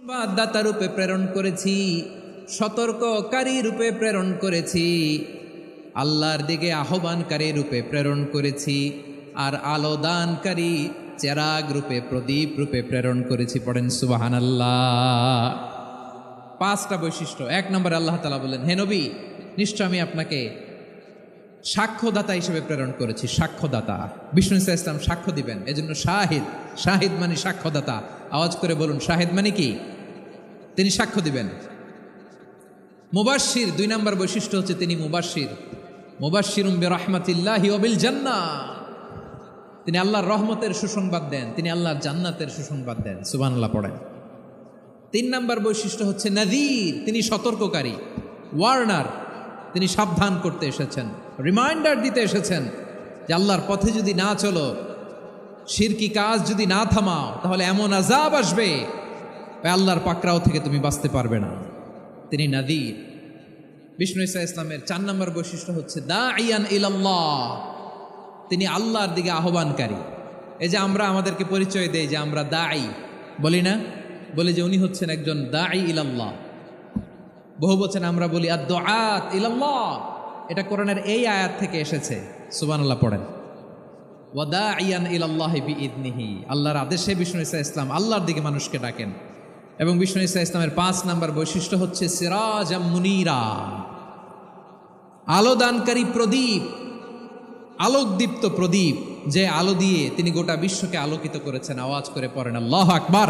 সংবাদদাতা রূপে প্রেরণ করেছি, সতর্ককারী রূপে প্রেরণ করেছি, আল্লাহর দিকে আহ্বানকারী রূপে প্রেরণ করেছি, আর আলো দানকারী চেরাগ রূপে, প্রদীপ রূপে প্রেরণ করেছি। পড়েন সুবহানাল্লাহ। 5টা বৈশিষ্ট্য। 1 নম্বরে আল্লাহ তাআলা বললেন, হে নবী, নিশ্চয় আমি আপনাকে সাক্ষ্যদাতা হিসেবে প্রেরণ করেছি। সাক্ষ্যদাতা, বিষ্ণু ইসা ইসলাম সাক্ষ্য দিবেন, এজন্য শাহিদ। শাহিদ মানে সাক্ষ্যদাতা। আওয়াজ করে বলুন, শাহিদ মানে কি? তিনি সাক্ষ্য দিবেন। মুবাশশির, 2 নম্বর বৈশিষ্ট্য হচ্ছে তিনি মুবাশশির। মুবাশশিরুম বিরাহমাতিল্লাহি ওয়া বিল জান্নাহ, তিনি আল্লাহর রহমতের সুসংবাদ দেন, তিনি আল্লাহর জান্নাতের সুসংবাদ দেন। সুবহানাল্লাহ পড়েন। 3 নম্বর বৈশিষ্ট্য হচ্ছে নাযীর, তিনি সতর্ককারী, ওয়ার্নার, তিনি সাবধান করতে এসেছেন, রিমাইন্ডার দিতে এসেছেন যে আল্লাহর পথে যদি না চলো, শিরকি কাজ যদি না থামাও, তাহলে এমন আযাব আসবে আল্লাহর পাকড়াও থেকে তুমি বাঁচতে পারবে না। তিনি নাযীর। বিষ্ণু ইসা ইসলামের 4 নম্বর বৈশিষ্ট্য হচ্ছে দাঈয়ান ইলাল্লাহ, তিনি আল্লাহর দিকে আহ্বানকারী। এই যে আমরা আমাদেরকে পরিচয় দেই যে আমরা দাঈ, বলি না? বলি যে উনি হচ্ছেন একজন দাঈ ইলাল্লাহ। বহু বচনে আমরা বলি আদ-দুআত ইলাল্লাহ। এটা কোরআনের এই আয়াত থেকে এসেছে। সুবহানাল্লাহ পড়েন। ওয়া দাঈয়ান ইলাল্লাহি বিইذনিহি, আল্লাহর আদেশে বিষ্ণু ইসা ইসলাম আল্লাহর দিকে মানুষকে ডাকেন। এবং বিষ্ণু ইসা ইসলামের 5 নম্বর বৈশিষ্ট্য হচ্ছে সিরাজাম মুনীরা, আলো দানকারী প্রদীপ, আলোকদীপ্ত প্রদীপ, যে আলো দিয়ে তিনি গোটা বিশ্বকে আলোকিত করেছেন। আওয়াজ করে পড়েন আল্লাহু আকবার।